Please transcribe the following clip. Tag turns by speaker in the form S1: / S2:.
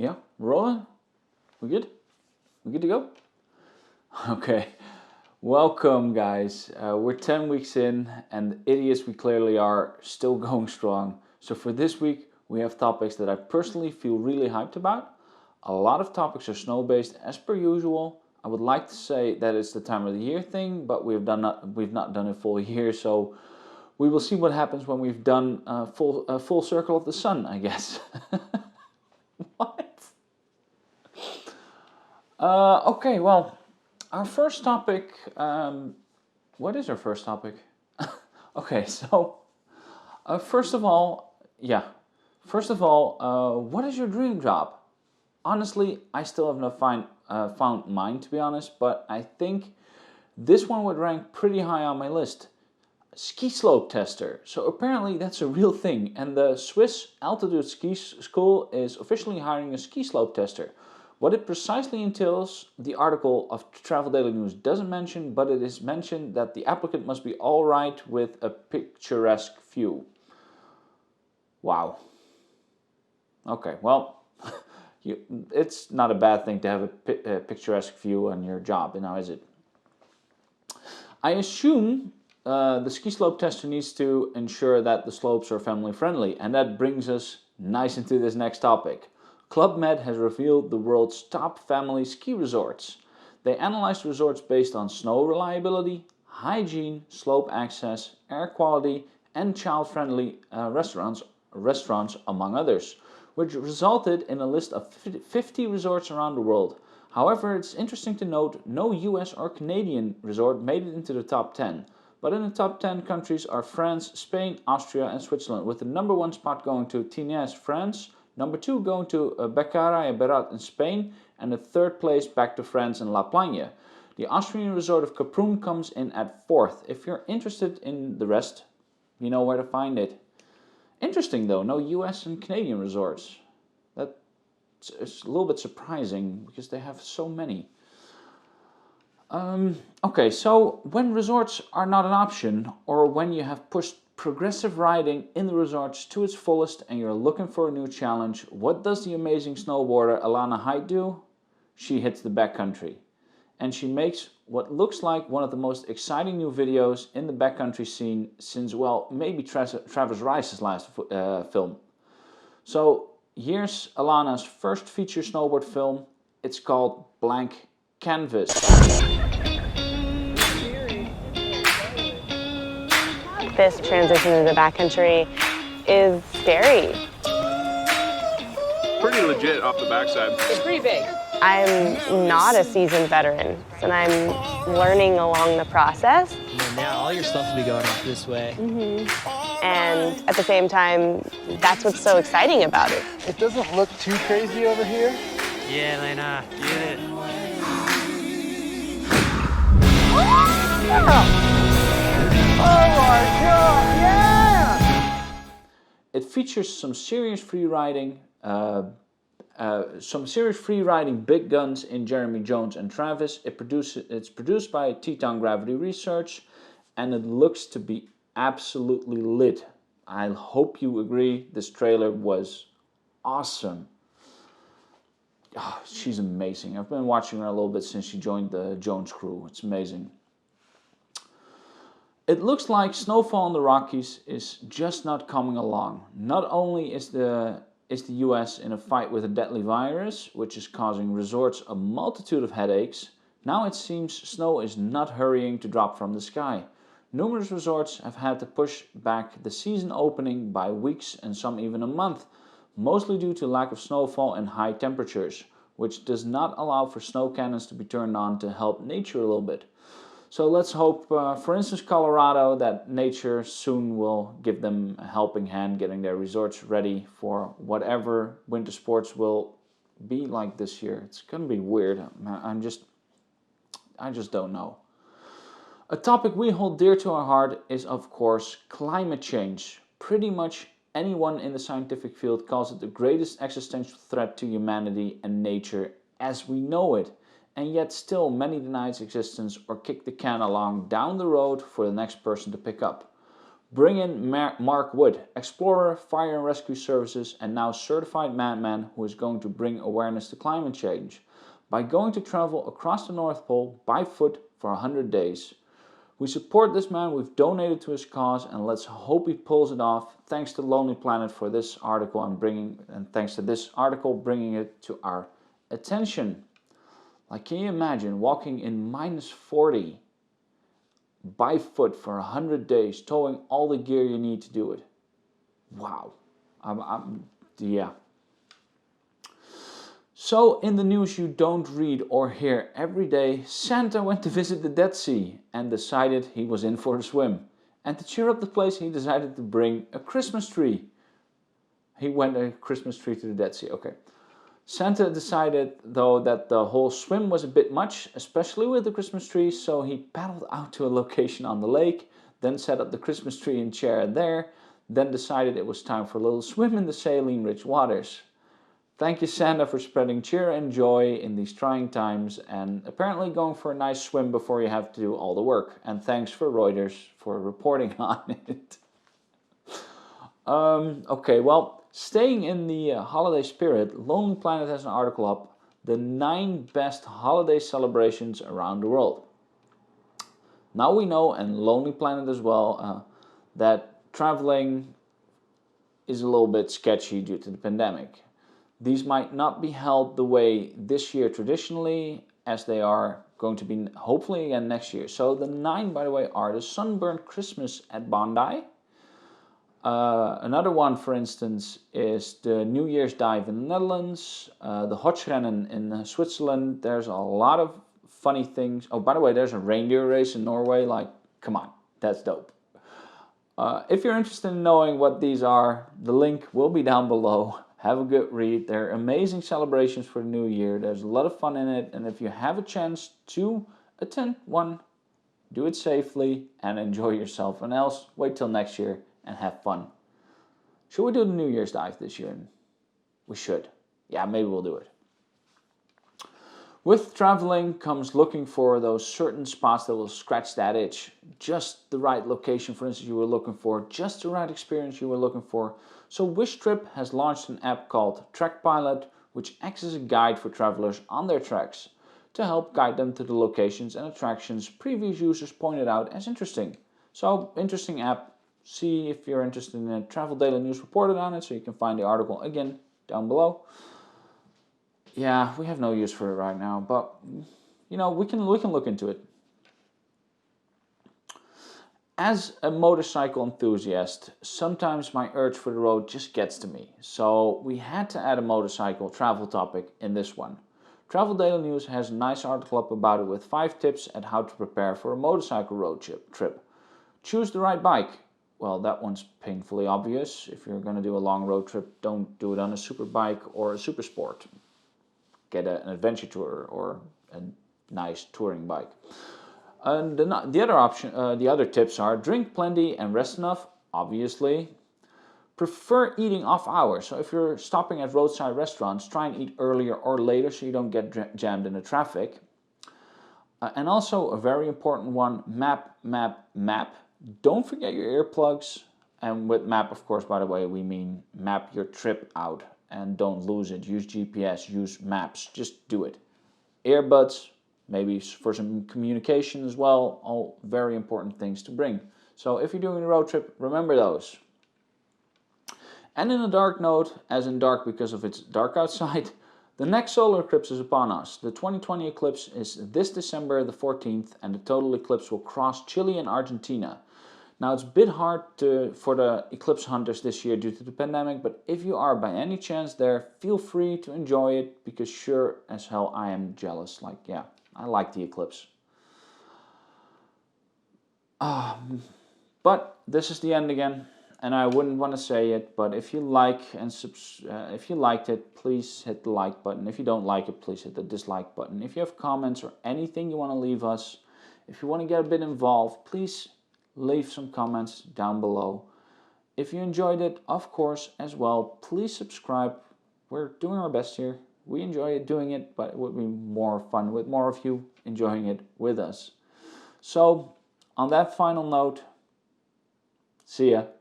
S1: Yeah, rolling? We good? We good to go? Okay, welcome guys. We're 10 weeks in and the idiots we clearly are still going strong. So for this week we have topics that I personally feel really hyped about. A lot of topics are snow based as per usual. I would like to say that it's the time of the year thing, but we've not done a full year, so we will see what happens when we've done a full circle of the sun, I guess. What? Okay, well, our first topic, what is our first topic? Okay, so, first of all, what is your dream job? Honestly, I still have not found mine, to be honest, but I think this one would rank pretty high on my list. Ski slope tester. So apparently that's a real thing, and the Swiss Altitude Ski School is officially hiring a ski slope tester. What it precisely entails, the article of Travel Daily News doesn't mention, but it is mentioned that the applicant must be alright with a picturesque view. Wow. Okay, well, it's not a bad thing to have a picturesque view on your job, now is it? I assume the ski slope tester needs to ensure that the slopes are family friendly, and that brings us nice into this next topic. Club Med has revealed the world's top family ski resorts. They analyzed resorts based on snow reliability, hygiene, slope access, air quality, and child-friendly restaurants, among others, which resulted in a list of 50 resorts around the world. However, it's interesting to note no US or Canadian resort made it into the top 10. But in the top 10 countries are France, Spain, Austria, and Switzerland, with the number 1 spot going to Tignes, France, number 2 going to Beccaria Berat in Spain, and the 3rd place back to France and La Plagne. The Austrian resort of Kaprun comes in at 4th. If you're interested in the rest, you know where to find it. Interesting though, no US and Canadian resorts. That's a little bit surprising because they have so many. Okay, so when resorts are not an option, or when you have pushed progressive riding in the resorts to its fullest and you're looking for a new challenge, what does the amazing snowboarder Elena Hights do? She hits the backcountry. And she makes what looks like one of the most exciting new videos in the backcountry scene since, well, maybe Travis Rice's last film. So here's Elena's first feature snowboard film. It's called Blank Canvas.
S2: This transition into the backcountry is scary.
S3: Pretty legit off the backside.
S4: It's pretty big.
S2: I'm not a seasoned veteran, and I'm learning along the process.
S4: And now all your stuff will be going off this way.
S2: And at the same time, that's what's so exciting about it.
S5: It doesn't look too crazy over here.
S4: Yeah, Elena, get it.
S1: It features some serious free riding, big guns in Jeremy Jones and Travis. It's produced by Teton Gravity Research, and it looks to be absolutely lit. I hope you agree. This trailer was awesome. Oh, she's amazing. I've been watching her a little bit since she joined the Jones crew. It's amazing. It looks like snowfall in the Rockies is just not coming along. Not only is the US in a fight with a deadly virus, which is causing resorts a multitude of headaches, now it seems snow is not hurrying to drop from the sky. Numerous resorts have had to push back the season opening by weeks and some even a month, mostly due to lack of snowfall and high temperatures, which does not allow for snow cannons to be turned on to help nature a little bit. So let's hope, for instance, Colorado, that nature soon will give them a helping hand getting their resorts ready for whatever winter sports will be like this year. It's going to be weird. I just don't know. A topic we hold dear to our heart is, of course, climate change. Pretty much anyone in the scientific field calls it the greatest existential threat to humanity and nature as we know it. And yet still many deny its existence or kick the can along down the road for the next person to pick up. Bring in Mark Wood, explorer, fire and rescue services, and now certified madman who is going to bring awareness to climate change by going to travel across the North Pole by foot for 100 days. We support this man, we've donated to his cause, and let's hope he pulls it off. Thanks to Lonely Planet for this article and thanks to this article bringing it to our attention. Like, can you imagine walking in -40 by foot for 100 days, towing all the gear you need to do it? Wow. Yeah. So, in the news you don't read or hear every day, Santa went to visit the Dead Sea and decided he was in for a swim. And to cheer up the place, he decided to bring a Christmas tree. He went a Christmas tree to the Dead Sea, okay. Santa decided, though, that the whole swim was a bit much, especially with the Christmas tree, so he paddled out to a location on the lake, then set up the Christmas tree and chair there, then decided it was time for a little swim in the saline-rich waters. Thank you, Santa, for spreading cheer and joy in these trying times, and apparently going for a nice swim before you have to do all the work. And thanks for Reuters for reporting on it. Okay, well, staying in the holiday spirit, Lonely Planet has an article up, the 9 best holiday celebrations around the world. Now we know, and Lonely Planet as well, that traveling is a little bit sketchy due to the pandemic. These might not be held the way this year traditionally, as they are going to be hopefully again next year. So the 9, by the way, are the Sunburned Christmas at Bondi. Another one, for instance, is the New Year's Dive in the Netherlands, the Hochrennen in Switzerland. There's a lot of funny things. Oh, by the way, there's a reindeer race in Norway. Like, come on, that's dope. If you're interested in knowing what these are, the link will be down below. Have a good read. They're amazing celebrations for the new year. There's a lot of fun in it. And if you have a chance to attend one, do it safely and enjoy yourself. And else, wait till next year and have fun. Should we do the New Year's dive this year? We should. Yeah, maybe we'll do it. With traveling comes looking for those certain spots that will scratch that itch. Just the right location, for instance, you were looking for. Just the right experience you were looking for. So wishtrip has launched an app called Track Pilot, which acts as a guide for travelers on their tracks to help guide them to the locations and attractions previous users pointed out as interesting. So, interesting app. See if you're interested in it. Travel Daily News reported on it, so you can find the article again down below. Yeah, we have no use for it right now, but you know, we can look into it. As a motorcycle enthusiast, sometimes my urge for the road just gets to me. So we had to add a motorcycle travel topic in this one. Travel Daily News has a nice article up about it with 5 tips at how to prepare for a motorcycle road trip. Choose the right bike. Well, that one's painfully obvious. If you're going to do a long road trip, don't do it on a super bike or a super sport. Get an adventure tourer or a nice touring bike. And the other tips are drink plenty and rest enough, obviously. Prefer eating off hours. So if you're stopping at roadside restaurants, try and eat earlier or later so you don't get jammed in the traffic. And also a very important one, map. Don't forget your earplugs. And with map, of course, by the way, we mean map your trip out and don't lose it. Use GPS, use maps, just do it. Earbuds, maybe for some communication as well, all very important things to bring. So if you're doing a road trip, remember those. And in a dark note, as in dark because of it's dark outside, the next solar eclipse is upon us. The 2020 eclipse is this December the 14th, and the total eclipse will cross Chile and Argentina. Now it's a bit hard for the eclipse hunters this year due to the pandemic, but if you are by any chance there, feel free to enjoy it, because sure as hell I am jealous. Like, yeah, I like the eclipse. But this is the end again, and I wouldn't want to say it, but if you like and if you liked it, please hit the like button. If you don't like it, please hit the dislike button. If you have comments or anything you want to leave us, if you want to get a bit involved, please leave some comments down below. If you enjoyed it, of course, as well, please subscribe. We're doing our best here. We enjoy doing it, but it would be more fun with more of you enjoying it with us. So, on that final note, See ya.